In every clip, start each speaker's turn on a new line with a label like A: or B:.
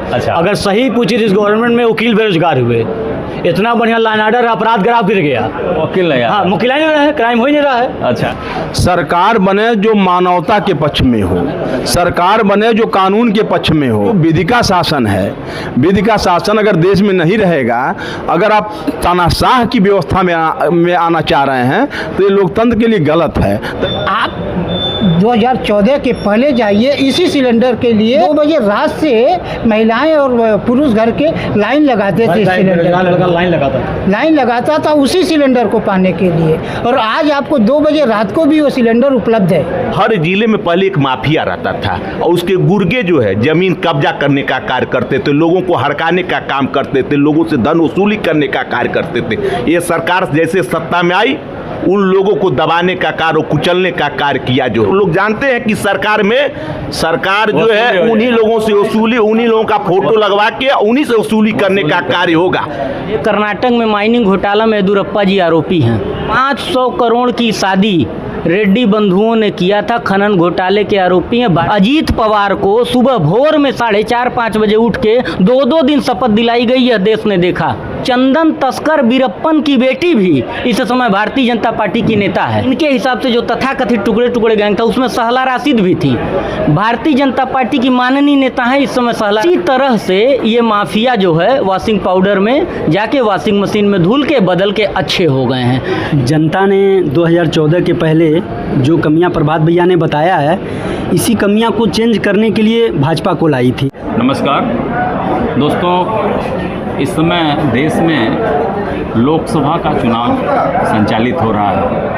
A: अच्छा,
B: अगर सही पूछी इस गवर्नमेंट में वकील बेरोजगार हुए, इतना बढ़िया लाइन ऑर्डर अपराध ग्राफ गिर गया,
A: वकील नहीं
B: हाँ वकील नहीं रहा है, क्राइम हो ही नहीं रहा है।
A: अच्छा,
C: सरकार बने जो मानवता के पक्ष में हो, सरकार बने जो कानून के पक्ष में हो। विधि का शासन है, विधि का शासन अगर देश में नहीं रहेगा, अगर आप तानाशाह की व्यवस्था में आना चाह रहे हैं तो ये लोकतंत्र के लिए गलत है।
D: आप 2014 के पहले जाइए, इसी सिलेंडर के लिए 2 बजे रात से महिलाएं और पुरुष घर के लाइन लगाते थे। सिलेंडर लाइन लगाता था उसी सिलेंडर को पाने के लिए, और आज आपको 2 बजे रात को भी वो सिलेंडर उपलब्ध है।
E: हर जिले में पहले एक माफिया रहता था और उसके गुर्गे जो है जमीन कब्जा करने का कार्य करते थे, लोगों को हड़काने का काम करते थे, लोगों से धन वसूली करने का कार्य करते थे। ये सरकार जैसे सत्ता में आई, उन लोगों को दबाने का कार्य, कुचलने का कार्य किया। जो लोग जानते हैं कि सरकार जो है उन्हीं लोगों से वसूली, उन्हीं लोगों का फोटो लगवा के उन्हीं से वसूली करने का कार्य होगा।
F: कर्नाटक में माइनिंग घोटाला में येदियुरप्पा जी आरोपी हैं। 500 करोड़ की शादी रेड्डी बंधुओं ने किया था, खनन घोटाले के आरोपी हैं। अजीत पवार को सुबह भोर में 4:30-5 बजे उठ के 2-2 दिन शपथ दिलाई गई, यह देश ने देखा। चंदन तस्कर वीरप्पन की बेटी भी इस समय भारतीय जनता पार्टी की नेता है। इनके हिसाब से जो तथाकथित टुकड़े टुकड़े गैंग था उसमें सहला राशिद भी थी। भारतीय जनता पार्टी की माननीय नेता है इस समय सहला। इसी तरह से ये माफिया जो है वॉशिंग पाउडर में जाके वॉशिंग मशीन में धुल के बदल के अच्छे हो गए हैं।
G: जनता ने 2014 के पहले जो कमियां प्रभात भैया ने बताया है, इसी कमियां को चेंज करने के लिए भाजपा को लाई थी।
A: नमस्कार दोस्तों, इस समय देश में लोकसभा का चुनाव संचालित हो रहा है।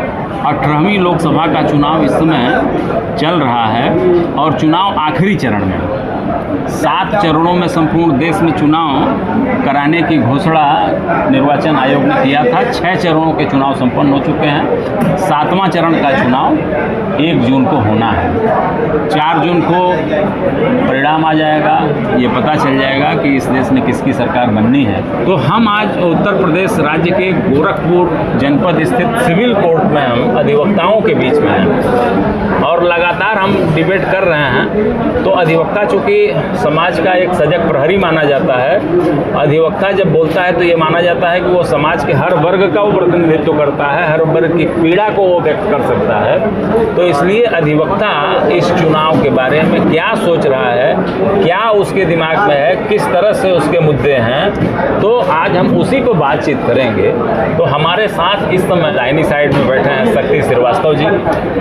A: 18वीं लोकसभा का चुनाव इस समय चल रहा है और चुनाव आखिरी चरण में है। 7 चरणों में संपूर्ण देश में चुनाव कराने की घोषणा निर्वाचन आयोग ने किया था। 6 चरणों के चुनाव संपन्न हो चुके हैं। 7वां चरण का चुनाव 1 जून को होना है। 4 जून को परिणाम आ जाएगा, ये पता चल जाएगा कि इस देश में किसकी सरकार बननी है। तो हम आज उत्तर प्रदेश राज्य के गोरखपुर जनपद स्थित सिविल कोर्ट में हम अधिवक्ताओं के बीच में हैं और लगातार हम डिबेट कर रहे हैं। तो अधिवक्ता चूँकि समाज का एक सजग प्रहरी माना जाता है, अधिवक्ता जब बोलता है तो ये माना जाता है कि वो समाज के हर वर्ग का वो प्रतिनिधित्व करता है, हर वर्ग की पीड़ा को वो व्यक्त कर सकता है। तो इसलिए अधिवक्ता इस चुनाव के बारे में क्या सोच रहा है, क्या उसके दिमाग में है, किस तरह से उसके मुद्दे हैं, तो आज हम उसी पर बातचीत करेंगे। तो हमारे साथ इस समय दाहिनी साइड में बैठे हैं शक्ति श्रीवास्तव जी,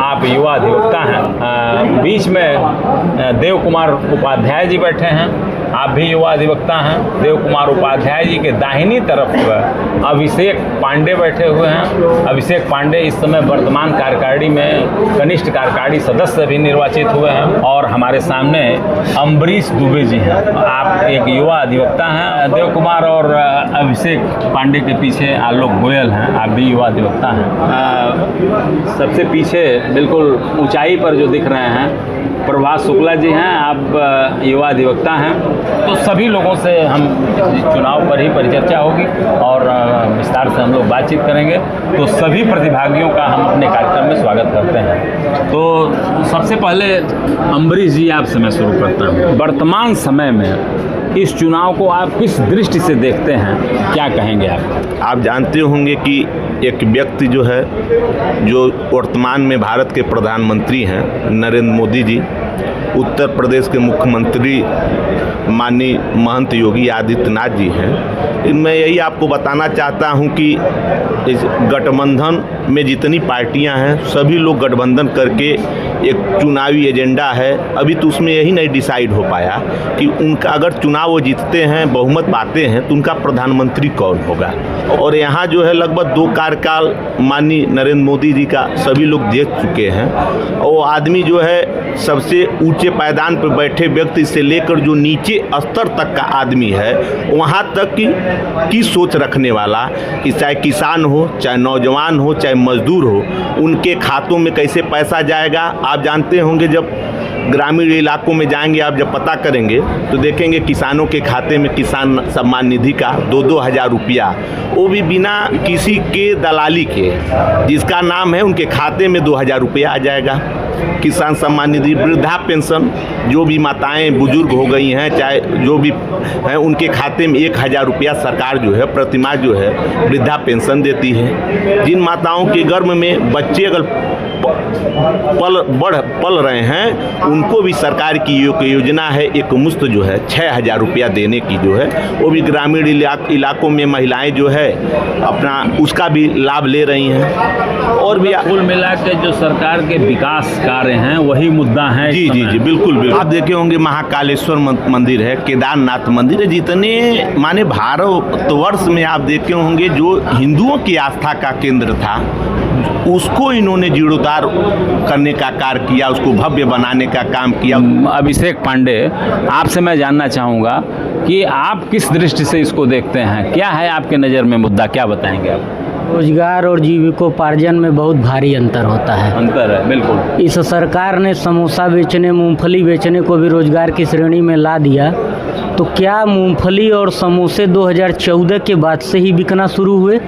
A: आप युवा अधिवक्ता हैं। बीच में देव कुमार उपाध्याय जी बैठे हैं, आप भी युवा अधिवक्ता हैं। देव कुमार उपाध्याय जी के दाहिनी तरफ अभिषेक पांडे बैठे हुए हैं। अभिषेक पांडे इस समय वर्तमान कार्यकारिणी में कनिष्ठ कार्यकारिणी सदस्य भी निर्वाचित हुए हैं। और हमारे सामने अम्बरीश दुबे जी हैं, आप एक युवा अधिवक्ता हैं। देव कुमार और अभिषेक पांडे के पीछे आलोक गोयल हैं, आप भी युवा अधिवक्ता हैं। सबसे पीछे बिल्कुल ऊंचाई पर जो दिख रहे हैं प्रभात शुक्ला जी हैं, आप युवा अधिवक्ता हैं। तो सभी लोगों से हम चुनाव पर ही परिचर्चा होगी और विस्तार से हम लोग बातचीत करेंगे। तो सभी प्रतिभागियों का हम अपने कार्यक्रम में स्वागत करते हैं। तो सबसे पहले अम्बरीश जी आपसे मैं शुरू करता हूँ। वर्तमान समय में इस चुनाव को आप किस दृष्टि से देखते हैं, क्या कहेंगे आप
E: जानते होंगे कि एक व्यक्ति जो है, जो वर्तमान में भारत के प्रधानमंत्री हैं नरेंद्र मोदी जी, उत्तर प्रदेश के मुख्यमंत्री माननीय महंत योगी आदित्यनाथ जी हैं। मैं यही आपको बताना चाहता हूं कि इस गठबंधन में जितनी पार्टियां हैं सभी लोग गठबंधन करके एक चुनावी एजेंडा है, अभी तो उसमें यही नहीं डिसाइड हो पाया कि उनका अगर चुनाव वो जीतते हैं, बहुमत पाते हैं, तो उनका प्रधानमंत्री कौन होगा। और यहाँ जो है लगभग 2 कार्यकाल माननीय नरेंद्र मोदी जी का सभी लोग देख चुके हैं। और वो आदमी जो है सबसे ऊंचे पायदान पर बैठे व्यक्ति से लेकर जो नीचे स्तर तक का आदमी है, वहाँ तक की सोच रखने वाला कि चाहे किसान हो, चाहे नौजवान हो, चाहे मजदूर हो, उनके खातों में कैसे पैसा जाएगा। आप जानते होंगे जब ग्रामीण इलाकों में जाएंगे, आप जब पता करेंगे तो देखेंगे किसानों के खाते में किसान सम्मान निधि का 2-2 हज़ार रुपया, वो भी बिना किसी के दलाली के, जिसका नाम है उनके खाते में 2 हज़ार रुपया आ जाएगा। किसान सम्मान निधि, वृद्धा पेंशन, जो भी माताएं बुजुर्ग हो गई हैं चाहे जो भी हैं उनके खाते में 1000 रुपया सरकार जो है प्रतिमाह जो है वृद्धा पेंशन देती है। जिन माताओं के गर्भ में बच्चे अगर पल रहे हैं उनको भी सरकार की योजना है एक मुश्त जो है 6000 रुपया देने की जो है, वो भी ग्रामीण इलाकों में महिलाएं जो है अपना उसका भी लाभ ले रही हैं। और भी
A: कुल मिला के जो सरकार के विकास कार्य हैं वही मुद्दा है।
E: जी जी जी बिल्कुल बिल्कुल। आप देखे होंगे महाकालेश्वर मंदिर है, केदारनाथ मंदिर है, जितने माने भारतवर्ष में आप देखे होंगे जो हिंदुओं की आस्था का केंद्र था उसको इन्होंने जीर्णोद्धार करने का कार्य किया, उसको भव्य बनाने का काम किया।
A: अभिषेक पांडे, आपसे मैं जानना चाहूँगा कि आप किस दृष्टि से इसको देखते हैं, क्या है आपके नज़र में मुद्दा, क्या बताएंगे आप?
F: रोजगार और जीविकोपार्जन में बहुत भारी अंतर होता है।
A: अंतर है बिल्कुल।
F: इस सरकार ने समोसा बेचने, मूंगफली बेचने को भी रोजगार की श्रेणी में ला दिया, तो क्या मूंगफली और समोसे 2014 के बाद से ही बिकना शुरू हुए?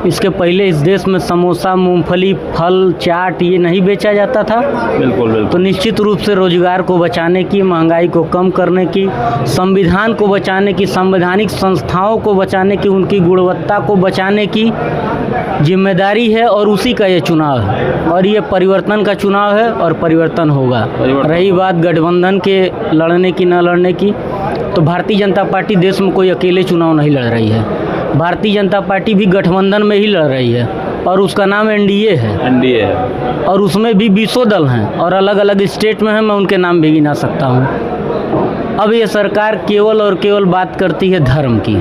F: इसके पहले इस देश में समोसा, मूंगफली, फल, चाट ये नहीं बेचा जाता था।
A: बिल्कुल बिल्कुल।
F: तो निश्चित रूप से रोजगार को बचाने की, महंगाई को कम करने की, संविधान को बचाने की, संवैधानिक संस्थाओं को बचाने की, उनकी गुणवत्ता को बचाने की जिम्मेदारी है और उसी का ये चुनाव है और ये परिवर्तन का चुनाव है और परिवर्तन होगा। रही बात गठबंधन के लड़ने की न लड़ने की, तो भारतीय जनता पार्टी देश में कोई अकेले चुनाव नहीं लड़ रही है। भारतीय जनता पार्टी भी गठबंधन में ही लड़ रही है और उसका नाम एनडीए है।
A: एनडीए है
F: और उसमें भी 20 दल हैं और अलग अलग स्टेट में हैं, मैं उनके नाम भी गिना सकता हूँ। अब ये सरकार केवल और केवल बात करती है धर्म की।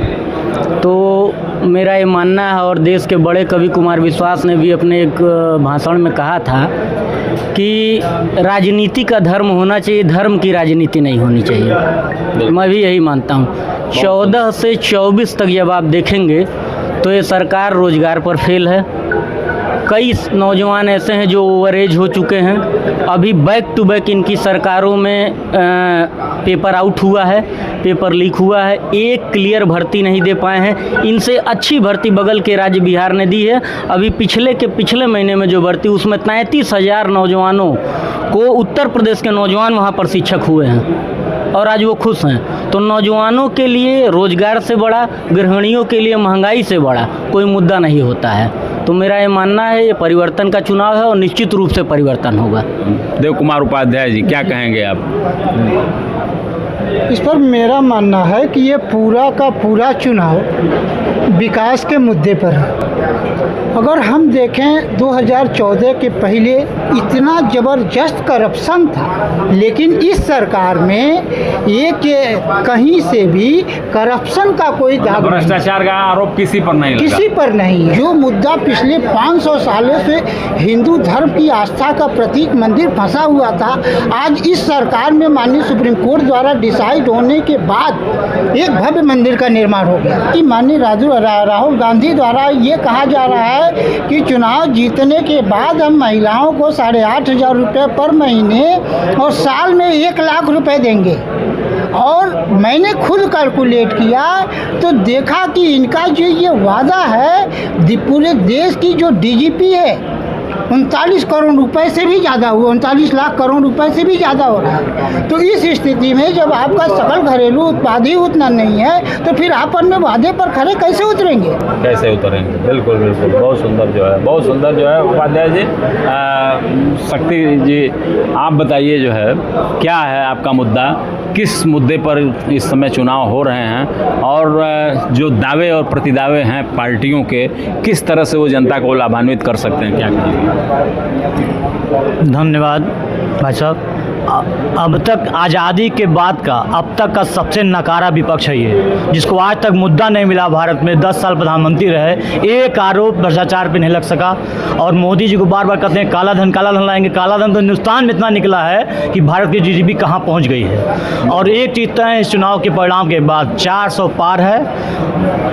F: तो मेरा ये मानना है, और देश के बड़े कवि कुमार विश्वास ने भी अपने एक भाषण में कहा था कि राजनीति का धर्म होना चाहिए, धर्म की राजनीति नहीं होनी चाहिए। मैं भी यही मानता हूँ। 14 से 24 तक जब आप देखेंगे तो ये सरकार रोजगार पर फेल है। कई नौजवान ऐसे हैं जो ओवर एज हो चुके हैं, अभी बैक टू बैक इनकी सरकारों में पेपर आउट हुआ है, पेपर लीक हुआ है, एक क्लियर भर्ती नहीं दे पाए हैं। इनसे अच्छी भर्ती बगल के राज्य बिहार ने दी है। अभी पिछले महीने में जो भर्ती, उसमें 33,000 नौजवानों को, उत्तर प्रदेश के नौजवान वहाँ पर शिक्षक हुए हैं और आज वो खुश हैं। तो नौजवानों के लिए रोजगार से बड़ा, गृहिणियों के लिए महंगाई से बड़ा कोई मुद्दा नहीं होता है। तो मेरा ये मानना है ये परिवर्तन का चुनाव है और निश्चित रूप से परिवर्तन होगा।
A: देव कुमार उपाध्याय जी, क्या कहेंगे आप?
D: इस पर मेरा मानना है कि ये पूरा का पूरा चुनाव विकास के मुद्दे पर है। अगर हम देखें 2014 के पहले इतना ज़बरदस्त करप्शन था, लेकिन इस सरकार में एक कहीं से भी करप्शन का कोई दाग,
A: भ्रष्टाचार का आरोप किसी पर नहीं लगा।
D: किसी पर नहीं। जो मुद्दा पिछले 500 सालों से हिंदू धर्म की आस्था का प्रतीक मंदिर फंसा हुआ था, आज इस सरकार में माननीय सुप्रीम कोर्ट द्वारा डिसाइड होने के बाद एक भव्य मंदिर का निर्माण हो गया कि माननीय राहुल गांधी द्वारा ये कहा जा रहा है कि चुनाव जीतने के बाद हम महिलाओं को 8,500 रुपये पर महीने और साल में 1 लाख रुपए देंगे। और मैंने खुद कैलकुलेट किया तो देखा कि इनका जो ये वादा है पूरे देश की जो डीजीपी है 39 करोड़ रुपए से भी ज़्यादा हुआ, 39 लाख करोड़ रुपए से भी ज़्यादा हो रहा है। तो इस स्थिति में जब आपका सकल घरेलू उत्पाद ही उतना नहीं है तो फिर आप अपने वादे पर खरे कैसे उतरेंगे?
A: कैसे उतरेंगे? बिल्कुल बिल्कुल। बहुत सुंदर जो है उपाध्याय जी। शक्ति जी, आप बताइए जो है क्या है आपका मुद्दा, किस मुद्दे पर इस समय चुनाव हो रहे हैं और जो दावे और प्रतिदावे हैं पार्टियों के, किस तरह से वो जनता को लाभान्वित कर सकते हैं, क्या कहेंगे?
B: धन्यवाद भाई साहब। अब तक आज़ादी के बाद का अब तक का सबसे नकारा विपक्ष है ये, जिसको आज तक मुद्दा नहीं मिला। भारत में 10 साल प्रधानमंत्री रहे, एक आरोप भ्रष्टाचार पे नहीं लग सका। और मोदी जी को बार बार कहते हैं काला धन लाएंगे। काला धन तो हिंदुस्तान में इतना निकला है कि भारत की जीडीपी कहाँ पहुँच गई है। और एक चीज़ तय है, इस चुनाव के परिणाम के बाद 400 पार है।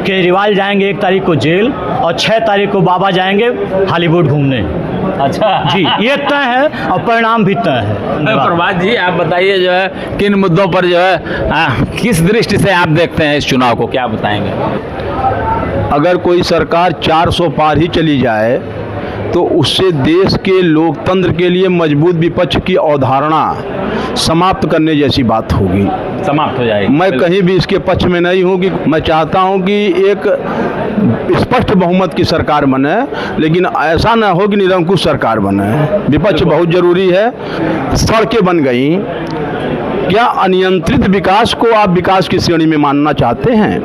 B: केजरीवाल जाएंगे 1 तारीख को जेल और 6 तारीख को बाबा जाएंगे हॉलीवुड घूमने।
A: अच्छा
B: जी, ये तय है और परिणाम भी तय है।
A: प्रभात जी, आप बताइए जो है किन मुद्दों पर जो है किस दृष्टि से आप देखते हैं इस चुनाव को, क्या बताएंगे?
C: अगर कोई सरकार 400 पार ही चली जाए तो उससे देश के लोकतंत्र के लिए मजबूत विपक्ष की अवधारणा समाप्त करने जैसी बात होगी,
A: समाप्त हो जाएगी।
C: मैं कहीं भी इसके पक्ष में नहीं हूँ कि मैं चाहता हूँ कि एक स्पष्ट बहुमत की सरकार बने, लेकिन ऐसा ना हो कि निरंकुश सरकार बने। विपक्ष बहुत ज़रूरी है। सड़कें बन गई, क्या अनियंत्रित विकास को आप विकास की श्रेणी में मानना चाहते हैं?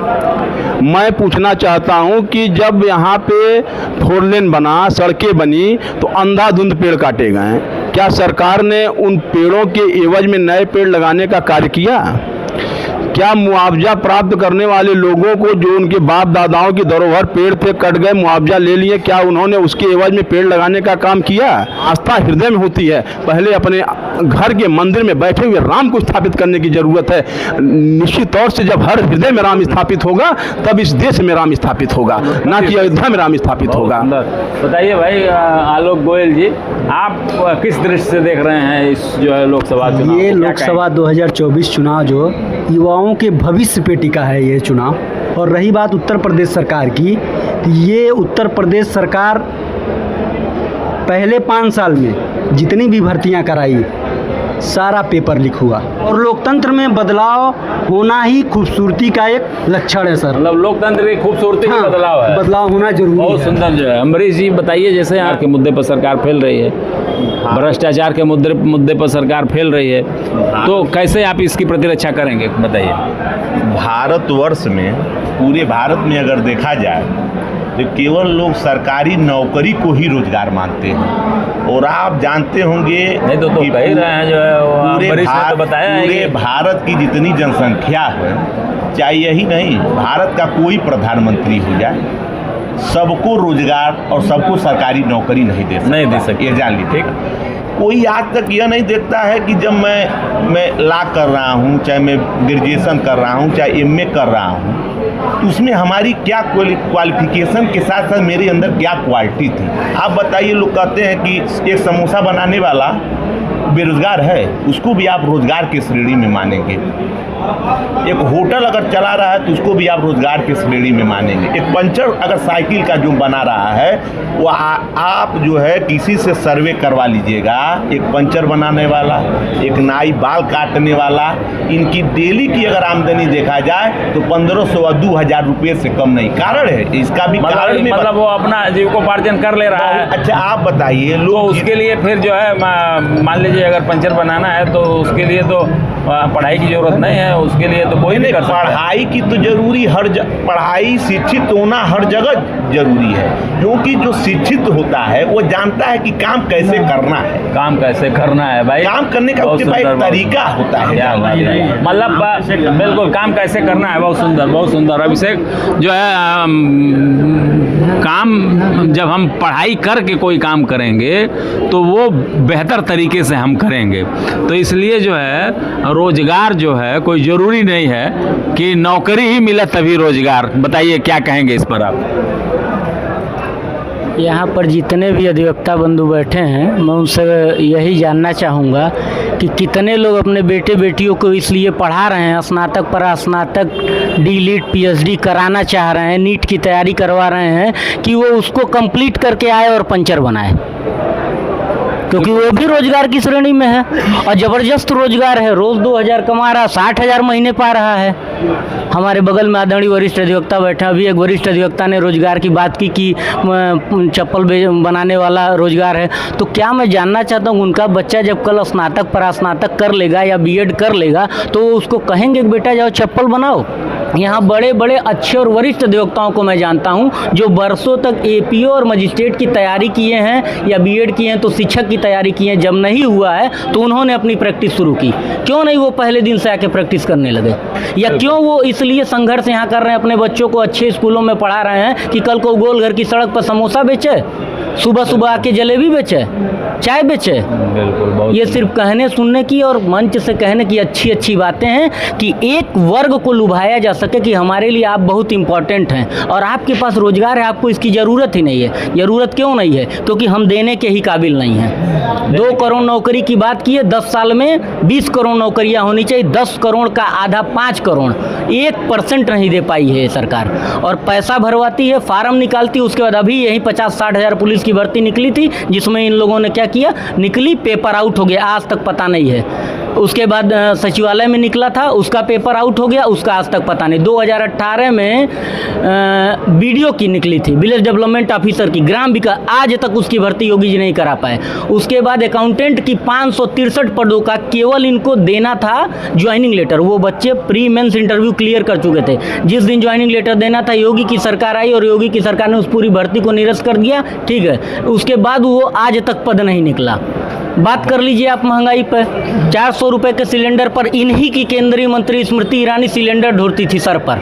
C: मैं पूछना चाहता हूं कि जब यहाँ पे 4 लेन बना, सड़कें बनी, तो अंधाधुंध पेड़ काटे गए। क्या सरकार ने उन पेड़ों के एवज में नए पेड़ लगाने का कार्य किया? क्या मुआवजा प्राप्त करने वाले लोगों को जो उनके बाप दादाओं की धरोहर पेड़ थे कट गए, मुआवजा ले लिए, क्या उन्होंने उसके एवज में पेड़ लगाने का काम किया? आस्था हृदय में होती है। पहले अपने घर के मंदिर में बैठे हुए राम को स्थापित करने की जरूरत है। निश्चित तौर से जब हर हृदय में राम स्थापित होगा तब इस देश में राम स्थापित होगा, ना कि अयोध्या में राम स्थापित होगा।
A: बताइए भाई आलोक गोयल जी, आप किस दृष्टि से देख रहे हैं इस जो है लोकसभा चुनाव?
G: ये लोकसभा 2024 चुनाव जो युवाओं के भविष्य पे टिका है ये चुनाव। और रही बात उत्तर प्रदेश सरकार की, तो ये उत्तर प्रदेश सरकार पहले 5 साल में जितनी भी भर्तियां कराई सारा पेपर लीक हुआ। और लोकतंत्र में बदलाव होना ही खूबसूरती का एक लक्षण है सर।
A: मतलब लोकतंत्र की खूबसूरती में बदलाव है,
G: बदलाव होना जरूरी
A: बहुत
G: है।
A: सुंदर जो है। अम्बरीश जी बताइए, जैसे यहाँ के मुद्दे पर सरकार फैल रही है, भ्रष्टाचार के मुद्दे पर सरकार फैल रही है, तो कैसे आप इसकी प्रतिरक्षा करेंगे, बताइए।
E: भारतवर्ष में, पूरे भारत में अगर देखा जाए तो केवल लोग सरकारी नौकरी को ही रोजगार मानते हैं। और आप जानते होंगे
A: नहीं तो
E: कि
A: कह रहे हैं जो है वो
E: पूरे
A: अम्बरीश ने तो बताया है
E: पूरे
A: कि
E: भारत की जितनी जनसंख्या है, चाहे यही नहीं, भारत का कोई प्रधानमंत्री हो जाए, सबको रोजगार और सबको सरकारी नौकरी नहीं दे सकते, ये जान लीजिए। कोई आज तक यह नहीं देखता है कि जब मैं लॉ कर रहा हूँ, चाहे मैं ग्रेजुएशन कर रहा हूँ, चाहे एमए कर रहा हूँ, तो उसमें हमारी क्या क्वालिफिकेशन के साथ साथ मेरे अंदर क्या क्वालिटी थी। आप बताइए, लोग कहते हैं कि एक समोसा बनाने वाला बेरोजगार है, उसको भी आप रोजगार की श्रेणी में मानेंगे। एक होटल अगर चला रहा है तो उसको भी आप रोजगार की श्रेणी में मानेंगे। एक पंचर अगर साइकिल का जो बना रहा है वो आप जो है किसी से सर्वे करवा लीजिएगा, एक पंचर बनाने वाला, एक नाई बाल काटने वाला, इनकी डेली की अगर आमदनी देखा जाए तो 1500 और 2000 रुपये से कम नहीं। कारण है इसका भी, कारण में
A: मतलब वो अपना जीविकोपार्जन कर ले रहा है।
E: अच्छा आप बताइए, लोग
A: उसके लिए फिर जो है मान लीजिए अगर पंचर बनाना है तो उसके लिए तो पढ़ाई की जरूरत नहीं है, उसके लिए तो कोई नहीं कर सकता।
E: पढ़ाई की तो जरूरी पढ़ाई, शिक्षित होना हर जगह जरूरी है, क्योंकि जो शिक्षित होता है वो जानता है कि काम कैसे करना है,
A: काम कैसे करना है भाई, काम
E: करने का उसके पास एक तरीका होता है,
A: मतलब बिल्कुल काम कैसे करना है। बहुत सुंदर, बहुत सुंदर। अभिषेक जो है काम जब हम पढ़ाई करके कोई काम करेंगे तो वो बेहतर तरीके से हम करेंगे। तो इसलिए जो है रोजगार जो है कोई ज़रूरी नहीं है कि नौकरी ही मिले तभी रोजगार। बताइए क्या कहेंगे इस पर आप।
F: यहाँ पर जितने भी अधिवक्ता बंधु बैठे हैं, मैं उनसे यही जानना चाहूँगा कि कितने लोग अपने बेटे बेटियों को इसलिए पढ़ा रहे हैं, स्नातक पर स्नातक डी.लिट पीएचडी कराना चाह रहे हैं, नीट की तैयारी करवा रहे हैं कि वो उसको कंप्लीट करके आए और पंचर बनाए, क्योंकि वो भी रोजगार की श्रेणी में है और ज़बरदस्त रोजगार है। रोज़ 2000 कमा रहा, 60,000 महीने पा रहा है। हमारे बगल में आदरणीय वरिष्ठ अधिवक्ता बैठा, अभी एक वरिष्ठ अधिवक्ता ने रोजगार की बात की कि चप्पल बनाने वाला रोजगार है। तो क्या मैं जानना चाहता हूँ, उनका बच्चा जब कल स्नातक पर स्नातक कर लेगा या बीएड कर लेगा तो उसको कहेंगे कि बेटा जाओ चप्पल बनाओ। यहाँ बड़े बड़े अच्छे और वरिष्ठ अधिवक्ताओं को मैं जानता हूँ जो वर्षों तक एपीओ और मजिस्ट्रेट की तैयारी किए हैं या बीएड किए हैं, तो शिक्षक की तैयारी की है। जब नहीं हुआ है तो उन्होंने अपनी प्रैक्टिस शुरू की। क्यों नहीं वो पहले दिन से आके प्रैक्टिस करने लगे, या क्यों वो इसलिए संघर्ष यहाँ कर रहे हैं, अपने बच्चों को अच्छे स्कूलों में पढ़ा रहे हैं कि कल को गोल घर की सड़क पर समोसा बेचे, सुबह सुबह आके जलेबी बेचे, चाय बेचे। ये सिर्फ कहने सुनने की और मंच से कहने की अच्छी अच्छी बातें हैं कि एक वर्ग को लुभाया जा सके कि हमारे लिए आप बहुत इंपॉर्टेंट हैं और आपके पास रोजगार है, आपको इसकी ज़रूरत ही नहीं है। ज़रूरत क्यों नहीं है? क्योंकि हम देने के ही काबिल नहीं हैं। 2 करोड़ नौकरी की बात की है, 10 साल में 20 करोड़ नौकरियां होनी चाहिए। 10 करोड़ का आधा 5 करोड़, 1% नहीं दे पाई है ये सरकार। और पैसा भरवाती है, फार्म निकालती है, उसके बाद अभी यही 50-60 हज़ार पुलिस की भर्ती निकली थी, जिसमें इन लोगों ने क्या किया, निकली, पेपर आउट हो गया, आज तक पता नहीं है। उसके बाद सचिवालय में निकला था, उसका पेपर आउट हो गया, उसका आज तक पता नहीं। 2018 में बीडीओ की निकली थी, विलेज डेवलपमेंट ऑफिसर की, ग्राम विकास, आज तक उसकी भर्ती योगी जी नहीं करा पाए। उसके बाद अकाउंटेंट की 563 पदों का केवल इनको देना था ज्वाइनिंग लेटर। वो बच्चे प्री मेंस इंटरव्यू क्लियर कर चुके थे। जिस दिन ज्वाइनिंग लेटर देना था, योगी की सरकार आई और योगी की सरकार ने उस पूरी भर्ती को निरस्त कर दिया। ठीक है, उसके बाद वो आज तक पद नहीं निकला। बात कर लीजिए आप महंगाई पर, 400 रुपये के सिलेंडर पर इन्हीं की केंद्रीय मंत्री स्मृति ईरानी सिलेंडर ढोती थी सर पर,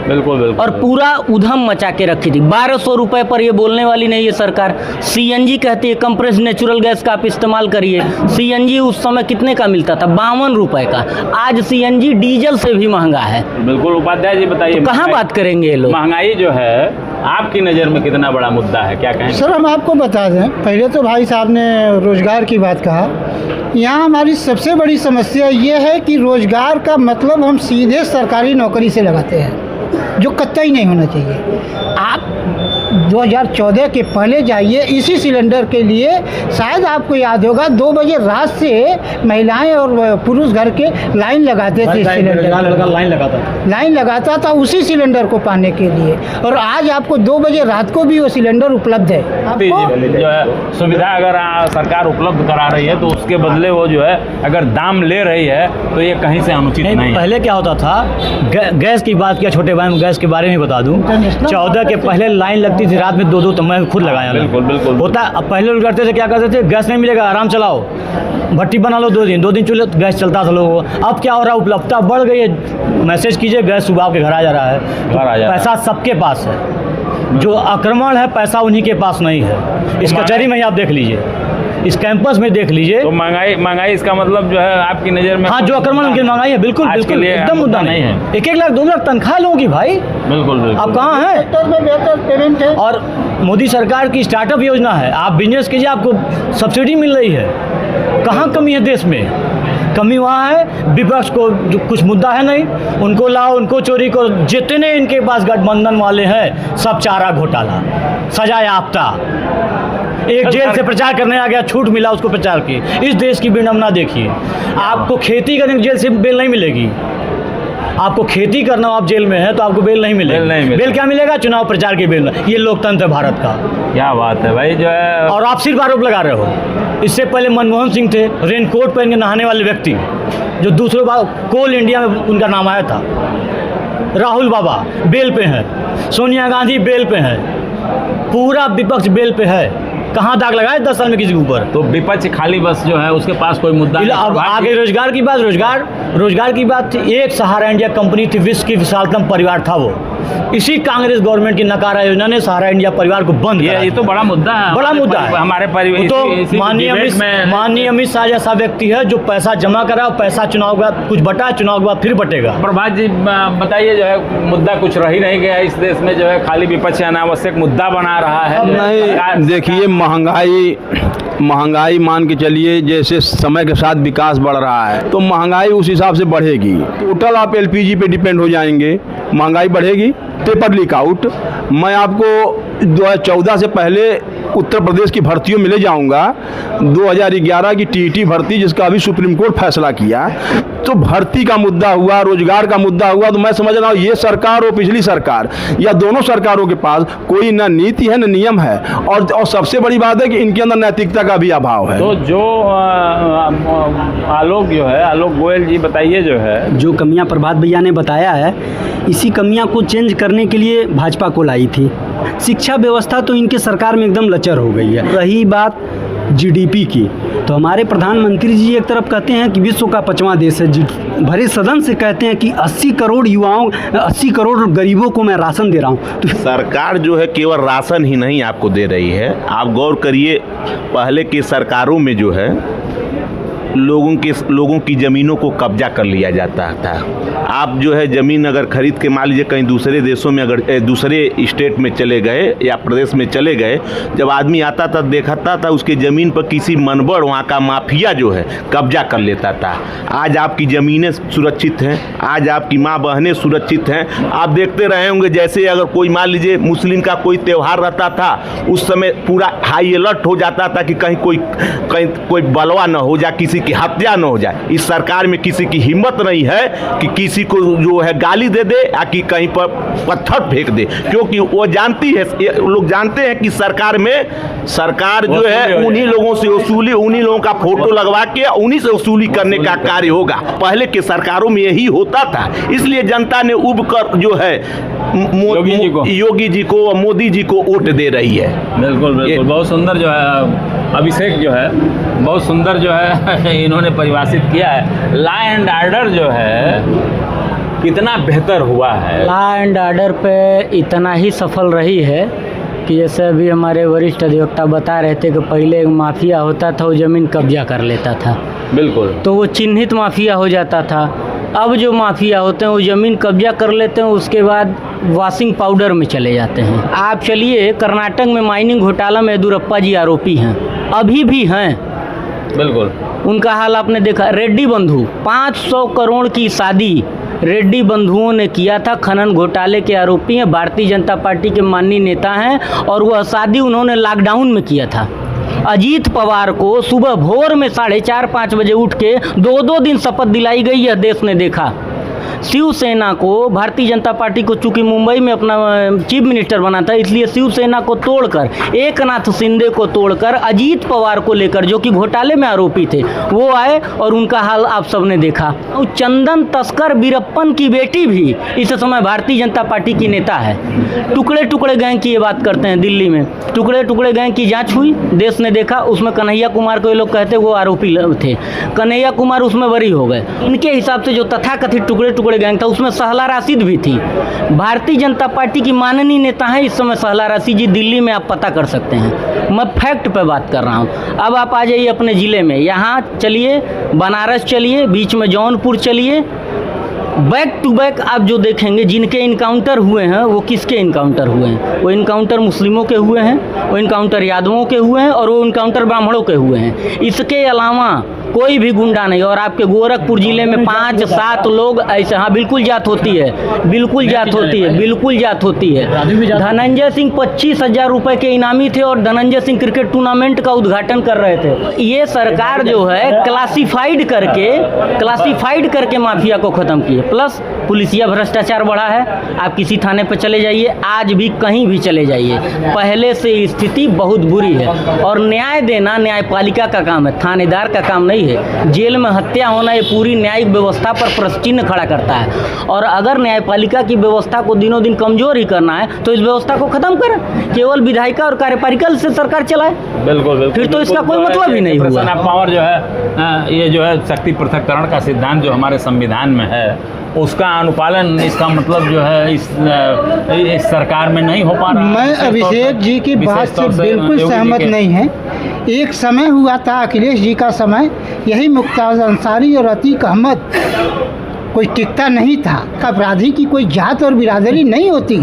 A: बिल्कुल बिल्कुल,
F: और पूरा उधम मचा के रखी थी। 1200 रुपये पर ये बोलने वाली नहीं है सरकार। सीएनजी कहती है कंप्रेस नेचुरल गैस का आप इस्तेमाल करिए। सीएनजी उस समय कितने का मिलता था? 52 रुपये का। आज सीएनजी डीजल से भी महंगा है।
A: बिल्कुल। उपाध्याय जी बताइए,
F: तो कहाँ बात करेंगे ये लोग?
A: महंगाई जो है आपकी नज़र में कितना बड़ा मुद्दा है, क्या कहें?
D: सर हम आपको बता दें, पहले तो भाई साहब ने रोज़गार की बात कहा। यहाँ हमारी सबसे बड़ी समस्या ये है कि रोज़गार का मतलब हम सीधे सरकारी नौकरी से लगाते हैं, जो कतई नहीं होना चाहिए। आप 2014 के पहले जाइए, इसी सिलेंडर के लिए शायद आपको याद होगा 2 बजे रात से महिलाएं और पुरुष घर के लाइन लगाते थे। सिलेंडर लाइन लगाता था उसी सिलेंडर को पाने के लिए, और आज आपको 2 बजे रात को भी वो सिलेंडर उपलब्ध है। आपको
A: जो है सुविधा अगर सरकार उपलब्ध करा रही है तो उसके बदले वो जो है अगर दाम ले रही है तो ये कहीं से अनुचित नहीं है।
B: पहले क्या होता था, गैस की बात किया, छोटे भाई, गैस के बारे में बता दूं, 14 के पहले लाइन लगती थी रात में 2-2, तो मैं खुद लगाया।
A: बिल्कुल बिल्कुल
B: होता। अब पहले लोग करते थे, क्या करते थे, गैस नहीं मिलेगा, आराम चलाओ, भट्टी बना लो, 2 दिन चूल्हे गैस चलता था लोगों को। अब क्या हो रहा है, उपलब्धता बढ़ गई है। मैसेज कीजिए, गैस सुबह आपके घर आ जा रहा है। पैसा सबके पास है, जो आक्रमण है पैसा उन्हीं के पास नहीं है। इस कचहरी में ही आप देख लीजिए, इस कैंपस में देख लीजिए।
A: तो महंगाई इसका मतलब जो है आपकी नज़र में,
B: हाँ, जो आक्रमण उनकी महंगाई है, बिल्कुल बिल्कुल एकदम मुद्दा नहीं है। 1-1 लाख 2 लाख तनख्वाह लोगों की भाई,
A: बिल्कुल बिल्कुल।
B: आप कहाँ हैं?
D: सेक्टर में बेहतर पेमेंट है।
B: और मोदी सरकार की स्टार्टअप योजना है, आप बिजनेस कीजिए, आपको सब्सिडी मिल रही है। कहाँ कमी है देश में? कमी वहाँ है विपक्ष को, जो कुछ मुद्दा है नहीं, उनको लाओ, उनको चोरी करो। जितने इनके पास गठबंधन वाले हैं सब चारा घोटाला, सजा याफ्ता। एक जेल से प्रचार करने आ गया, छूट मिला, उसको प्रचार किए। इस देश की विडंबना देखिए। आपको खेती करने जेल से बेल नहीं मिलेगी। आपको खेती करना, आप जेल में है तो आपको बेल नहीं मिलेगी। बेल क्या मिलेगा? चुनाव प्रचार की बेल। ये लोकतंत्र है भारत का।
A: क्या बात है भाई, जो है।
B: और आप सिर्फ आरोप लगा रहे हो। इससे पहले मनमोहन सिंह थे, रेनकोट पहन के नहाने वाले व्यक्ति, जो दूसरे बार कोल इंडिया में उनका नाम आया था। राहुल बाबा बेल पे हैं, सोनिया गांधी बेल पे हैं, पूरा विपक्ष बेल पे है। कहाँ दाग लगाए 10 साल में किसी के ऊपर?
A: तो विपक्ष खाली बस जो है उसके पास कोई मुद्दा नहीं।
B: अब आगे रोजगार की बात, रोजगार की बात थी। एक सहारा इंडिया कंपनी थी, विश्व की विशालतम परिवार था वो। इसी कांग्रेस गवर्नमेंट की नकारा योजना ने सहारा इंडिया परिवार को बंद किया।
A: ये तो बड़ा मुद्दा है,
B: बड़ा मुद्दा है
A: हमारे परिवार।
B: तो माननीय अमित शाह जैसा व्यक्ति है जो पैसा जमा करा, पैसा चुनाव के बाद कुछ बटा, चुनाव के बाद फिर बटेगा।
A: प्रभात जी बताइए, जो है मुद्दा कुछ रह ही नहीं गया इस देश में, जो है खाली विपक्ष अनावश्यक मुद्दा बना रहा है।
C: नहीं, देखिए महंगाई मान के चलिए, जैसे समय के साथ विकास बढ़ रहा है तो महंगाई उस हिसाब से बढ़ेगी। टोटल आप LPG पे डिपेंड हो जाएंगे, महंगाई बढ़ेगी। पेपर लीक आउट, मैं आपको 2014 से पहले उत्तर प्रदेश की भर्तियों में ले जाऊंगा। 2011 की TET भर्ती, जिसका अभी सुप्रीम कोर्ट फैसला किया, तो भर्ती का मुद्दा हुआ, रोजगार का मुद्दा हुआ। तो मैं समझ रहा हूँ ये सरकार और पिछली सरकार या दोनों सरकारों के पास कोई ना नीति है, ना नियम है, और सबसे बड़ी बात है कि इनके अंदर नैतिकता का भी अभाव है।
A: तो जो आलोक जो है, आलोक गोयल जी बताइए, जो है
G: जो कमियां प्रभात भैया ने बताया है, इसी कमियां को चेंज करने के लिए भाजपा को लाई थी। शिक्षा व्यवस्था तो इनके सरकार में एकदम लचर हो गई है। रही बात GDP की, तो हमारे प्रधानमंत्री जी एक तरफ कहते हैं कि विश्व का 5वां देश है, भरे सदन से कहते हैं कि 80 करोड़ गरीबों को मैं राशन दे रहा हूँ। तो
E: सरकार जो है केवल राशन ही नहीं आपको दे रही है। आप गौर करिए, पहले की सरकारों में जो है लोगों की ज़मीनों को कब्जा कर लिया जाता था। आप जो है ज़मीन अगर खरीद के मान लीजिए कहीं दूसरे देशों में, अगर दूसरे स्टेट में चले गए या प्रदेश में चले गए, जब आदमी आता था देखता था उसके ज़मीन पर किसी मनबड़ वहाँ का माफिया जो है कब्जा कर लेता था। आज आपकी ज़मीनें सुरक्षित हैं, आज आपकी माँ बहनें सुरक्षित हैं। आप देखते रहे होंगे जैसे अगर कोई मान लीजिए मुस्लिम का कोई त्यौहार रहता था, उस समय पूरा हाई अलर्ट हो जाता था कि कहीं कोई बलवा न हो जाए, किसी की हत्या न हो जाए। इस सरकार में किसी की हिम्मत नहीं है कि किसी को जो है गाली दे दे या कि कहीं पर पत्थर फेंक दे, क्योंकि वो जानती है, लोग जानते हैं कि सरकार जो है उन्हीं लोगों से वसूली, उन्हीं लोगों का फोटो लगवा के उन्हीं से वसूली करने का कार्य होगा। पहले के सरकारों में यही होता था, इसलिए जनता ने उब कर जो है योगी जी को और मोदी जी को वोट दे रही है।
A: बिल्कुल बिल्कुल, बहुत सुंदर जो है अभिषेक जो है बहुत सुंदर जो है इन्होंने परिभाषित किया है। लॉ एंड ऑर्डर जो है कितना बेहतर हुआ है।
F: लॉ एंड ऑर्डर पे इतना ही सफल रही है कि जैसे अभी हमारे वरिष्ठ अधिवक्ता बता रहे थे कि पहले एक माफिया होता था, वो ज़मीन कब्जा कर लेता था,
A: बिल्कुल,
F: तो वो चिन्हित माफिया हो जाता था। अब जो माफिया होते हैं वो ज़मीन कब्जा कर लेते हैं, उसके बाद वॉशिंग पाउडर में चले जाते हैं। आप चलिए, कर्नाटक में माइनिंग घोटाला में येदुरप्पा जी आरोपी हैं, अभी भी हैं।
A: बिल्कुल,
F: उनका हाल आपने देखा। रेड्डी बंधु 500 करोड़ की शादी रेड्डी बंधुओं ने किया था, खनन घोटाले के आरोपी हैं, भारतीय जनता पार्टी के माननीय नेता हैं, और वह शादी उन्होंने लॉकडाउन में किया था। अजीत पवार को सुबह भोर में 4:30-5 बजे उठ के 2-2 दिन शपथ दिलाई गई, यह देश ने देखा। शिवसेना को, भारतीय जनता पार्टी को चूंकि मुंबई में अपना चीफ मिनिस्टर बना था, इसलिए शिवसेना को तोड़कर, एकनाथ शिंदे को तोड़कर अजीत पवार को लेकर, जो कि घोटाले में आरोपी थे, वो आए और उनका हाल आप सबने देखा। चंदन तस्कर वीरप्पन की बेटी भी इस समय भारतीय जनता पार्टी की नेता है। टुकड़े टुकड़े गैंग की ये बात करते हैं, दिल्ली में टुकड़े टुकड़े गैंग की जाँच हुई, देश ने देखा। उसमें कन्हैया कुमार को ये लोग कहते वो आरोपी थे, कन्हैया कुमार उसमें बरी हो गए। इनके हिसाब से जो तथाकथित टुकड़े टुकड़े गैंग था उसमें सहला राशिद भी थी। भारतीय जनता पार्टी की माननीय नेता है इस समय सहला राशिद जी, दिल्ली में आप पता कर सकते हैं। मैं फैक्ट पे बात कर रहा हूँ। अब आप आ जाइए अपने ज़िले में, यहाँ चलिए, बनारस चलिए, बीच में जौनपुर चलिए, बैक टू बैक आप जो देखेंगे जिनके इनकाउंटर हुए हैं वो किसके इनकाउंटर हुए हैं? वो इनकाउंटर मुस्लिमों के हुए हैं, वो इनकाउंटर यादवों के हुए हैं, और वो इनकाउंटर ब्राह्मणों के हुए हैं। इसके अलावा कोई भी गुंडा नहीं। और आपके गोरखपुर जिले में 5-7 लोग ऐसे, हाँ बिल्कुल जात होती है, बिल्कुल जात होती है, बिल्कुल जात होती है। धनंजय सिंह 25,000 रुपये के इनामी थे और धनंजय सिंह क्रिकेट टूर्नामेंट का उद्घाटन कर रहे थे। ये सरकार जो है क्लासिफाइड करके माफिया को ख़त्म की है। प्लस पुलिसिया भ्रष्टाचार बढ़ा है। आप किसी थाने पर चले जाइए, आज भी कहीं भी चले जाइए, पहले से स्थिति बहुत बुरी है। और न्याय देना न्यायपालिका का काम है, थानेदार का काम नहीं है। जेल में हत्या होना ये पूरी न्यायिक व्यवस्था पर प्रश्न खड़ा करता है। और अगर न्यायपालिका की व्यवस्था को दिनों दिन कमजोर ही करना है तो इस व्यवस्था को खत्म करें, केवल विधायिका और कार्यपालिका से सरकार चलाए।
A: बिल्कुल,
F: फिर तो इसका कोई मतलब ही नहीं हुआ।
A: पावर जो है ये जो है शक्ति पृथक्करण का सिद्धांत जो हमारे संविधान में है उसका अनुपालन, इसका मतलब जो है इस सरकार में नहीं हो पा रहा।
D: मैं अभिषेक जी की बात से बिल्कुल सहमत नहीं है। एक समय हुआ था अखिलेश जी का समय, यही मुख्तार अंसारी और अतीक अहमद, कोई टिकता नहीं था। अपराधी की कोई जात और बिरादरी नहीं होती।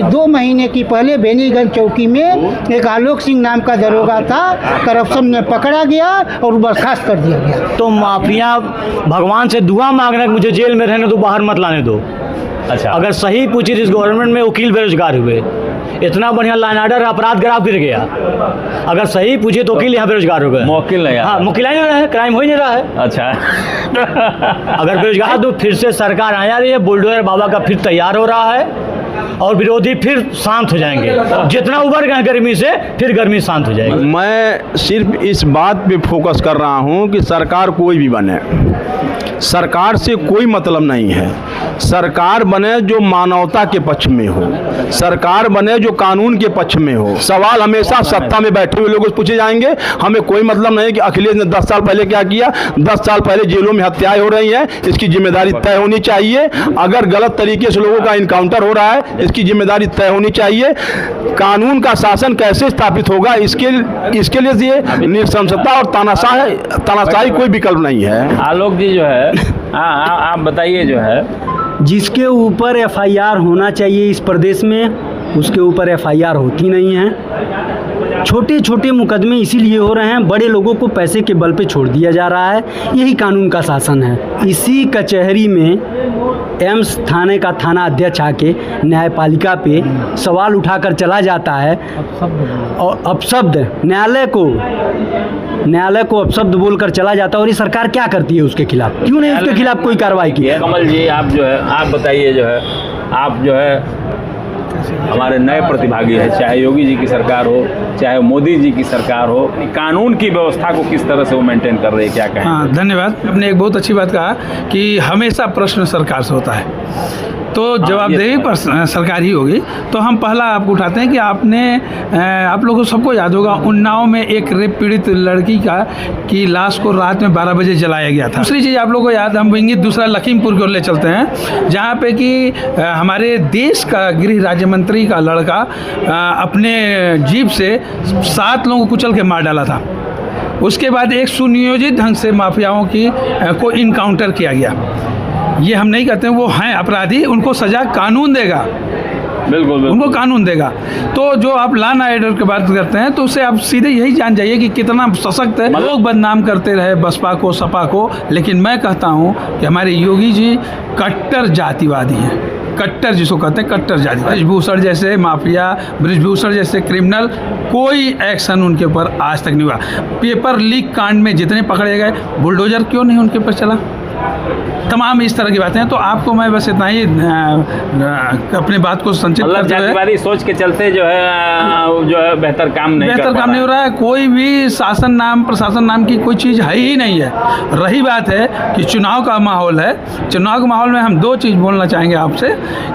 D: 2 महीने की पहले बेनीगंज चौकी में एक आलोक सिंह नाम का दरोगा था, करप्शन में पकड़ा गया और बर्खास्त कर दिया गया।
B: तो माफिया भगवान से दुआ मांग रहे हैं मुझे जेल में रहने दो, बाहर मत लाने दो।
A: अच्छा,
B: अगर सही पूछी इस गवर्नमेंट में वकील बेरोजगार हुए, इतना बढ़िया लाइन ऑर्डर अपराध ग्राफ गिर गया। अगर सही पूछे तो वकील यहाँ बेरोजगार हो गए।
A: वकील नहीं,
B: हाँ वकील नहीं रहा है, क्राइम हो ही नहीं रहा है।
A: अच्छा
B: अगर बेरोजगार तो फिर से सरकार आ रही है, बुलडोजर बाबा का फिर तैयार हो रहा है और विरोधी फिर शांत हो जाएंगे। जितना उबर गए गर्मी से, फिर गर्मी शांत हो जाएगी।
C: मैं सिर्फ इस बात पे फोकस कर रहा हूँ कि सरकार कोई भी बने, सरकार से कोई मतलब नहीं है। सरकार बने जो मानवता के पक्ष में हो, सरकार बने जो कानून के पक्ष में हो। सवाल हमेशा सत्ता में बैठे हुए लोगों से पूछे जाएंगे। हमें कोई मतलब नहीं कि अखिलेश ने 10 साल पहले क्या किया। 10 साल पहले जेलों में हत्याएं हो रही हैं, इसकी जिम्मेदारी तय होनी चाहिए। अगर गलत तरीके से लोगों का इनकाउंटर हो रहा है, इसकी जिम्मेदारी तय होनी चाहिए। कानून का शासन कैसे स्थापित होगा, इसके लिए ये निशंसता और तानाशाही कोई विकल्प नहीं है।
A: आलोक जी जो है, आप बताइए जो है,
G: जिसके ऊपर एफआईआर होना चाहिए इस प्रदेश में, उसके ऊपर एफआईआर होती नहीं है। छोटे छोटे मुकदमे इसीलिए हो रहे हैं, बड़े लोगों को पैसे के बल पे छोड़ दिया जा रहा है। यही कानून का शासन है। इसी कचहरी में एम्स थाने का थाना अध्यक्ष आके न्यायपालिका पे सवाल उठाकर चला जाता है और अपशब्द न्यायालय को अपशब्द बोलकर चला जाता है। और ये सरकार क्या करती है उसके खिलाफ? क्यों नहीं उसके खिलाफ कोई कार्रवाई की?
A: कमल जी आप जो है, आप बताइए जो है, आप जो है हमारे नए प्रतिभागी है, चाहे योगी जी की सरकार हो, चाहे मोदी जी की सरकार हो, कानून की व्यवस्था को किस तरह से वो मेंटेन कर रहे हैं, क्या कहें?
H: हाँ, धन्यवाद। आपने एक बहुत अच्छी बात कहा कि हमेशा प्रश्न सरकार से होता है, तो जवाबदेही पर सरकार ही होगी। तो हम पहला आपको उठाते हैं कि आप लोगों को सबको याद होगा, उन्नाव में एक रेप पीड़ित लड़की की लाश को रात में 12 बजे जलाया गया था। दूसरी चीज़ आप लोगों को याद, हम इंगित दूसरा लखीमपुर की ओर ले चलते हैं, जहाँ पे कि हमारे देश का गृह राज्य मंत्री का लड़का अपने जीप से 7 लोगों को कुचल के मार डाला था। उसके बाद एक सुनियोजित ढंग से माफियाओं को इनकाउंटर किया गया। ये हम नहीं कहते हैं, वो हैं अपराधी, उनको सजा कानून देगा, बिल्कुल उनको कानून देगा। तो जो आप लॉ एंड ऑर्डर की बात करते हैं, तो उससे आप सीधे यही जान जाइए कि कितना सशक्त है। लोग बदनाम करते रहे बसपा को, सपा को, लेकिन मैं कहता हूँ कि हमारे योगी जी कट्टर जातिवादी हैं। कट्टर जिसको कहते हैं कट्टर जाति। ब्रिजभूषण जैसे माफिया, ब्रिजभूषण जैसे क्रिमिनल, कोई एक्शन उनके ऊपर आज तक नहीं हुआ। पेपर लीक कांड में जितने पकड़े गए, बुलडोजर क्यों नहीं उनके ऊपर चला? तमाम इस तरह की बातें हैं। तो आपको मैं बस इतना ही अपनी बात को संक्षिप्त
A: मतलब जातिवादी सोच के चलते जो है बेहतर काम नहीं हो रहा
H: है। कोई भी प्रशासन नाम की कोई चीज़ है ही नहीं है। रही बात है कि चुनाव का माहौल है, चुनाव के माहौल में हम 2 चीज़ बोलना चाहेंगे आपसे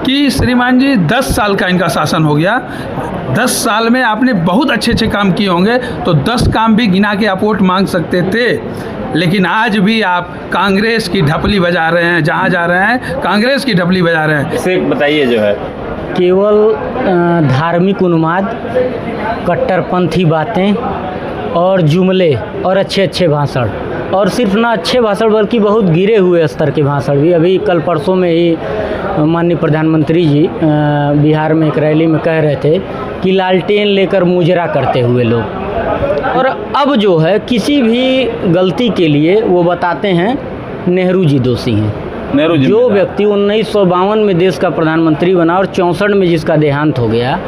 H: कि श्रीमान जी 10 साल का इनका शासन हो गया। 10 साल में आपने बहुत अच्छे काम किए होंगे, तो 10 काम भी गिना के आप वोट मांग सकते थे, लेकिन आज भी आप कांग्रेस की ढपली बजा रहे हैं। जहाँ जा रहे हैं कांग्रेस की ढपली बजा रहे हैं।
A: इसे बताइए जो है,
F: केवल धार्मिक उन्माद, कट्टरपंथी बातें और जुमले और अच्छे भाषण, और सिर्फ ना अच्छे भाषण बल्कि बहुत गिरे हुए स्तर के भाषण भी। अभी कल परसों में ही माननीय प्रधानमंत्री जी बिहार में एक रैली में कह रहे थे कि लालटेन लेकर मुजरा करते हुए लोग। और अब जो है किसी भी गलती के लिए वो बताते हैं नेहरू जी दोषी हैं।
A: नेहरू जी
F: जो व्यक्ति 1952 में देश का प्रधानमंत्री बना और 64 में जिसका देहांत हो गया,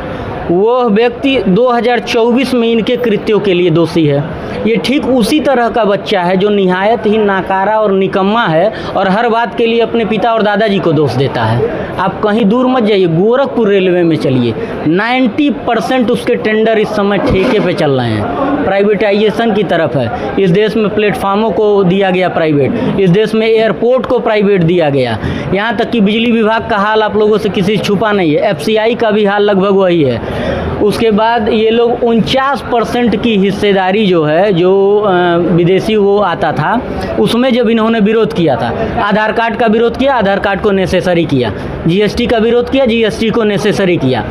F: वो व्यक्ति 2024 में इनके कृत्यों के लिए दोषी है। ये ठीक उसी तरह का बच्चा है जो निहायत ही नाकारा और निकम्मा है और हर बात के लिए अपने पिता और दादाजी को दोष देता है। आप कहीं दूर मत जाइए, गोरखपुर रेलवे में चलिए, 90% उसके टेंडर इस समय ठेके पे चल रहे हैं, प्राइवेटाइजेशन की तरफ है। इस देश में प्लेटफार्मों को दिया गया प्राइवेट, इस देश में एयरपोर्ट को प्राइवेट दिया गया, यहाँ तक कि बिजली विभाग का हाल आप लोगों से किसी छुपा नहीं है, FCI का भी हाल लगभग वही है। उसके बाद ये लोग 49% की हिस्सेदारी जो है, जो विदेशी वो आता था, उसमें जब इन्होंने विरोध किया था, आधार कार्ड का विरोध किया, आधार कार्ड को नेसेसरी किया, GST का विरोध किया, GST को नेसेसरी किया,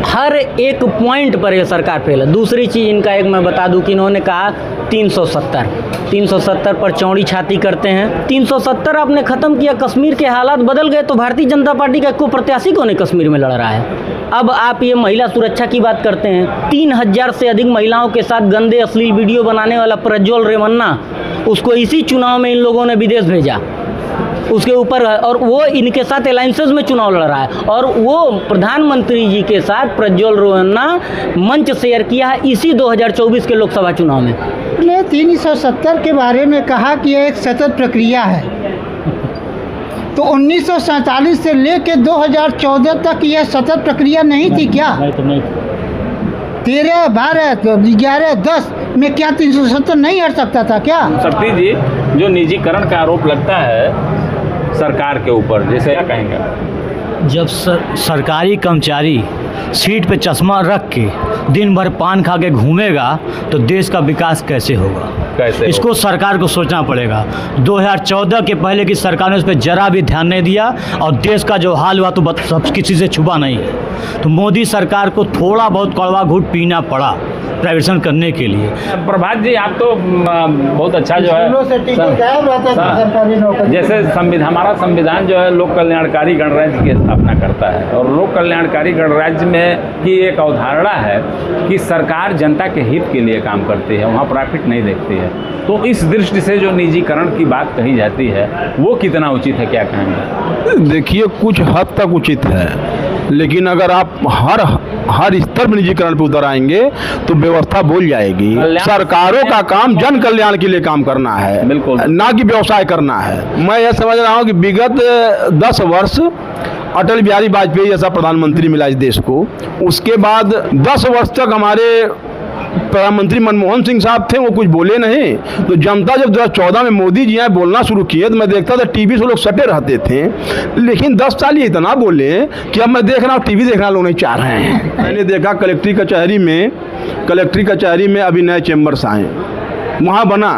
F: हर एक पॉइंट पर ये सरकार फेल है। दूसरी चीज़ इनका एक मैं बता दूं कि इन्होंने कहा 370 पर चौड़ी छाती करते हैं। 370 आपने ख़त्म किया, कश्मीर के हालात बदल गए, तो भारतीय जनता पार्टी का कोई प्रत्याशी कौन है कश्मीर में लड़ रहा है? अब आप ये महिला सुरक्षा की बात करते हैं, 3000 से अधिक महिलाओं के साथ गंदे अश्लील वीडियो बनाने वाला प्रज्वल रेवन्ना, उसको इसी चुनाव में इन लोगों ने विदेश भेजा उसके ऊपर, और वो इनके साथ अलायंसेस में चुनाव लड़ रहा है, और वो प्रधानमंत्री जी के साथ प्रज्वल रेवन्ना मंच शेयर किया है इसी 2024 के लोकसभा चुनाव में।
D: 370 के बारे में कहा कि यह एक सतत प्रक्रिया है, तो 1947 से लेकर 2014 तक यह सतत प्रक्रिया नहीं थी क्या? 13, 12, 11, 10 में क्या 370 नहीं हट सकता था क्या?
A: शक्ति जी, जो निजीकरण का आरोप लगता है, सरकार के ऊपर, जैसे क्या कहेंगे?
B: जब सरकारी कर्मचारी सीट पे चश्मा रख के दिन भर पान खा के घूमेगा तो देश का विकास कैसे होगा?
A: कैसे
B: इसको सरकार को सोचना पड़ेगा। 2014 के पहले की सरकार ने उस पर जरा भी ध्यान नहीं दिया और देश का जो हाल हुआ तो सब किसी से छुपा नहीं है। तो मोदी सरकार को थोड़ा बहुत कड़वा घूंट पीना पड़ा प्राइवेटाइजेशन करने के लिए।
A: प्रभात जी, आप तो बहुत अच्छा जो है जैसे हमारा संविधान जो है लोक कल्याणकारी गणराज्य की स्थापना करता है और लोक कल्याणकारी गणराज्य में की एक अवधारणा है कि सरकार जनता के हित के लिए काम करती है, वहाँ प्रॉफिट नहीं देखती है। तो इस दृष्टि से जो निजीकरण की बात कही जाती है वो कितना उचित है, क्या कहेंगे?
C: देखिए, कुछ हद तक उचित है, लेकिन अगर आप हर स्तर में निजीकरण पे उतर आएंगे तो व्यवस्था बोल जाएगी। सरकारों का काम जन कल्याण के लिए काम करना है,
A: बिल्कुल,
C: ना कि व्यवसाय करना है। मैं यह समझ रहा हूँ कि विगत 10 वर्ष अटल बिहारी वाजपेयी जैसा प्रधानमंत्री मिला इस देश को, उसके बाद 10 वर्ष तक हमारे प्रधानमंत्री मनमोहन सिंह साहब थे, वो कुछ बोले नहीं। तो जनता जब 2014 में मोदी जी यहाँ बोलना शुरू किए तो मैं देखता था टीवी से लोग सटे रहते थे, लेकिन 10 साल ये इतना बोले कि अब मैं देख रहा हूँ टीवी देखना लोग नहीं चाह रहे हैं। मैंने देखा कलेक्ट्री कचहरी में अभी नए चैम्बर्स आए, वहाँ बना,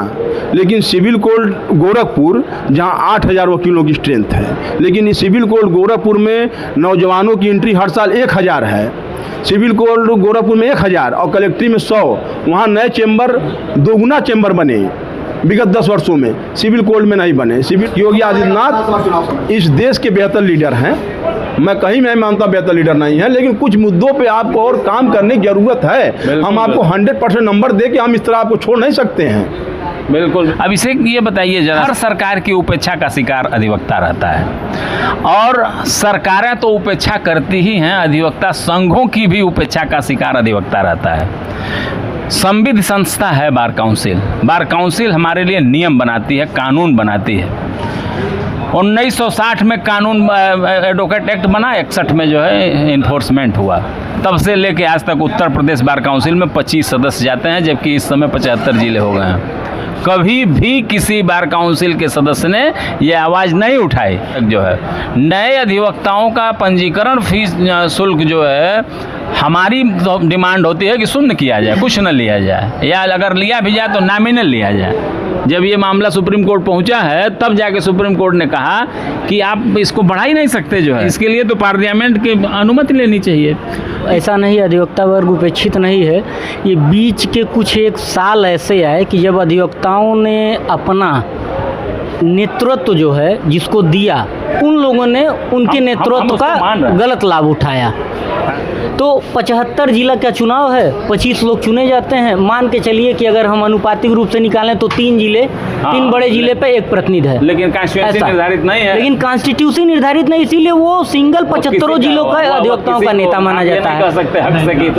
C: लेकिन सिविल कोर्ट गोरखपुर जहाँ 8000 वकीलों की स्ट्रेंथ है, लेकिन इस सिविल कोर्ट गोरखपुर में नौजवानों की एंट्री हर साल 1000 है। सिविल कोर्ट गोरखपुर में 1000 और कलेक्ट्री में 100, वहाँ नए चैम्बर 2 चैम्बर बने विगत 10 वर्षों में, सिविल कोर्ट में नहीं बने। योगी आदित्यनाथ इस देश के बेहतर लीडर हैं, मैं कहीं नहीं मानता बेहतर लीडर नहीं है, लेकिन कुछ मुद्दों पे आपको और काम करने की जरूरत है। हम आपको 100% नंबर दे के हम इस तरह आपको छोड़ नहीं सकते हैं।
A: बिल्कुल। अब इसे ये बताइए जरा, हर सरकार की उपेक्षा का शिकार अधिवक्ता रहता है और सरकारें तो उपेक्षा करती ही हैं, अधिवक्ता संघों की भी उपेक्षा का शिकार अधिवक्ता रहता है। संविध संस्था है बार काउंसिल। बार काउंसिल हमारे लिए नियम बनाती है, कानून बनाती है। 1960 में कानून एडवोकेट एक्ट बना, 61 में जो है इन्फोर्समेंट हुआ। तब से लेके आज तक उत्तर प्रदेश बार काउंसिल में 25 सदस्य जाते हैं, जबकि इस समय 75 जिले हो गए हैं। कभी भी किसी बार काउंसिल के सदस्य ने यह आवाज़ नहीं उठाई जो है नए अधिवक्ताओं का पंजीकरण फीस शुल्क जो है हमारी डिमांड होती है कि शून्य किया जाए, कुछ न लिया जाए, या अगर लिया भी जाए तो नॉमिनल लिया जाए। जब ये मामला सुप्रीम कोर्ट पहुंचा है तब जाके सुप्रीम कोर्ट ने कहा कि आप इसको बढ़ा ही नहीं सकते जो है, इसके लिए तो पार्लियामेंट की अनुमति लेनी चाहिए।
F: ऐसा नहीं, अधिवक्ता वर्ग उपेक्षित नहीं है। ये बीच के कुछ एक साल ऐसे आए कि जब अधिवक्ताओं ने अपना नेतृत्व जो है जिसको दिया, उन लोगों ने उनके नेतृत्व का गलत लाभ उठाया। तो 75 जिला का चुनाव है, 25 लोग चुने जाते हैं। मान के चलिए कि अगर हम अनुपातिक रूप से निकालें तो 3 जिले, 3 बड़े जिले पे 1 प्रतिनिधि है,
A: लेकिन कॉन्स्टिट्यूंसी निर्धारित नहीं है।
F: लेकिन कॉन्स्टिट्यूंसी निर्धारित नहीं, इसीलिए वो सिंगल 75 जिलों का अधिवक्ताओं का नेता माना जाता है।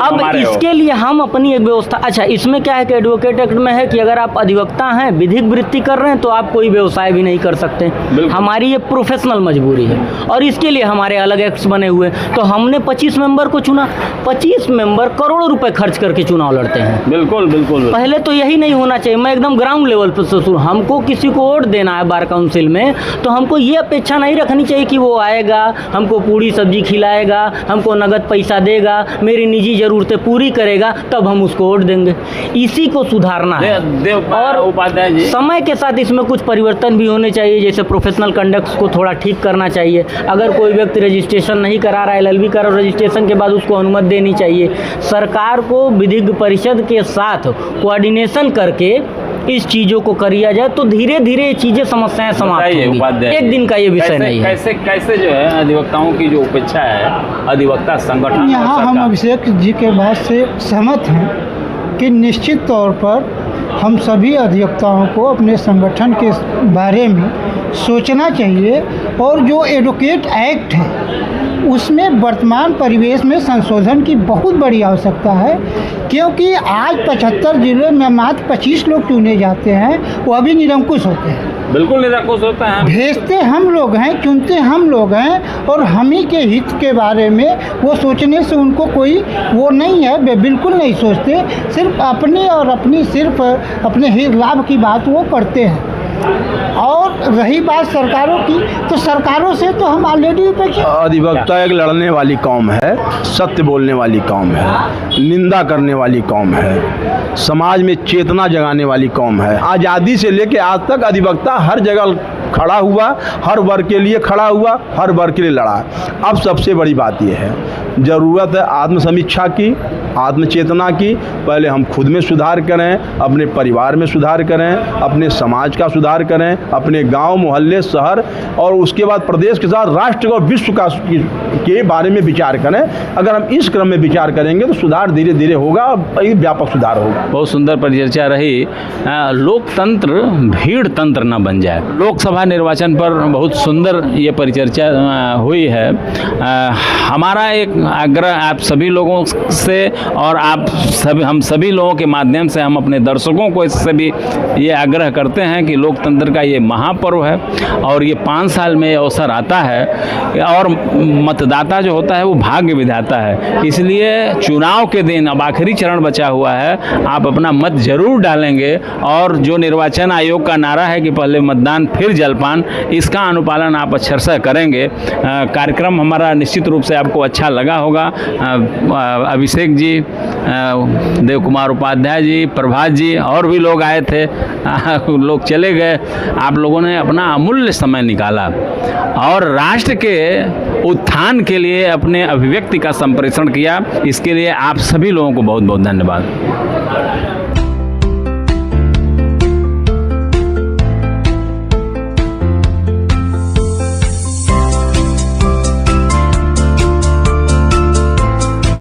F: अब इसके लिए हम अपनी एक व्यवस्था, अच्छा इसमें क्या है कि एडवोकेट एक्ट में है कि अगर आप अधिवक्ता हैं, विधिक वृत्ति कर रहे हैं, तो आप कोई व्यवसाय भी नहीं कर सकते। हमारी ये प्रोफेशनल मजबूरी है और इसके लिए हमारे अलग एक्ट्स बने हुए। तो हमने 25 मेंबर को चुना, 25 मेंबर करोड़ों रुपए खर्च करके चुनाव लड़ते हैं।
A: बिल्कुल बिल्कुल।
F: पहले तो यही नहीं होना चाहिए। मैं एकदम ग्राउंड लेवल पर शुरू, हमको किसी को वोट देना है बार काउंसिल में, तो हमको ये अपेक्षा नहीं रखनी चाहिए कि वो आएगा, हमको पूरी सब्जी खिलाएगा, हमको नगद पैसा देगा, मेरी निजी ज़रूरतें पूरी करेगा, तब हम उसको वोट देंगे। इसी को सुधारना है और समय के साथ इसमें कुछ परिवर्तन भी होने चाहिए। जैसे प्रोफेशनल कंडक्ट को थोड़ा ठीक करना चाहिए। अगर कोई व्यक्ति रजिस्ट्रेशन नहीं करा रहा है, LLB करो, रजिस्ट्रेशन के बाद उसको अनुमति देनी चाहिए। सरकार को विधिक परिषद के साथ कोऑर्डिनेशन करके इस चीज़ों को करिया जाए तो धीरे धीरे ये चीज़ें समस्याएं समाप्त होंगी। एक दिन का ये विषय नहीं है।
A: कैसे जो है अधिवक्ताओं की जो उपेक्षा है, अधिवक्ता संगठन,
D: यहाँ हम अभिषेक जी के बात से सहमत हैं कि निश्चित तौर पर हम सभी अधिवक्ताओं को अपने संगठन के बारे में सोचना चाहिए और जो एडवोकेट एक्ट है उसमें वर्तमान परिवेश में संशोधन की बहुत बड़ी आवश्यकता है, क्योंकि आज 75 जिलों में मात्र 25 लोग चुने जाते हैं, वो अभी निरंकुश होते हैं।
A: बिल्कुल निरंकुश होता है।
D: भेजते हम लोग हैं, चुनते हम लोग हैं और हम ही के हित के बारे में वो सोचने से उनको कोई वो नहीं है, वे बिल्कुल नहीं सोचते, सिर्फ अपनी और अपनी सिर्फ अपने हित लाभ की बात वो करते हैं। और रही बात सरकारों की, तो सरकारों से तो हम ऑलरेडी उपेक्षित।
C: अधिवक्ता एक लड़ने वाली कौम है, सत्य बोलने वाली कौम है, निंदा करने वाली कौम है, समाज में चेतना जगाने वाली कौम है। आज़ादी से लेकर आज तक अधिवक्ता हर जगह खड़ा हुआ, हर वर्ग के लिए खड़ा हुआ, हर वर्ग के लिए लड़ा। अब सबसे बड़ी बात यह है, ज़रूरत है आत्मसमीक्षा की, आत्मचेतना की। पहले हम खुद में सुधार करें, अपने परिवार में सुधार करें, अपने समाज का सुधार करें, अपने गांव, मोहल्ले, शहर और उसके बाद प्रदेश के साथ राष्ट्र और विश्व का के बारे में विचार करें। अगर हम इस क्रम में विचार करेंगे तो सुधार धीरे धीरे होगा, व्यापक सुधार होगा।
A: बहुत सुंदर परिचर्चा रही। लोकतंत्र भीड़ तंत्र न बन जाए। लोकसभा निर्वाचन पर बहुत सुंदर ये परिचर्चा हुई है। हमारा एक आग्रह आप सभी लोगों से और हम सभी लोगों के माध्यम से हम अपने दर्शकों को इससे भी ये आग्रह करते हैं कि लोकतंत्र का ये महापर्व है और ये 5 साल में अवसर आता है और मतदाता जो होता है वो भाग्य विधाता है। इसलिए चुनाव के दिन अब आखिरी चरण बचा हुआ है, आप अपना मत जरूर डालेंगे और जो निर्वाचन आयोग का नारा है कि पहले मतदान फिर जलपान, इसका अनुपालन आप अच्छे से करेंगे। कार्यक्रम हमारा निश्चित रूप से आपको अच्छा लगा होगा। अभिषेक जी, देव कुमार उपाध्याय जी, प्रभात जी और भी लोग आए थे, लोग चले गए। आप लोगों ने अपना अमूल्य समय निकाला और राष्ट्र के उत्थान के लिए अपने अभिव्यक्ति का संप्रेषण किया। इसके लिए आप सभी लोगों को बहुत बहुत धन्यवाद।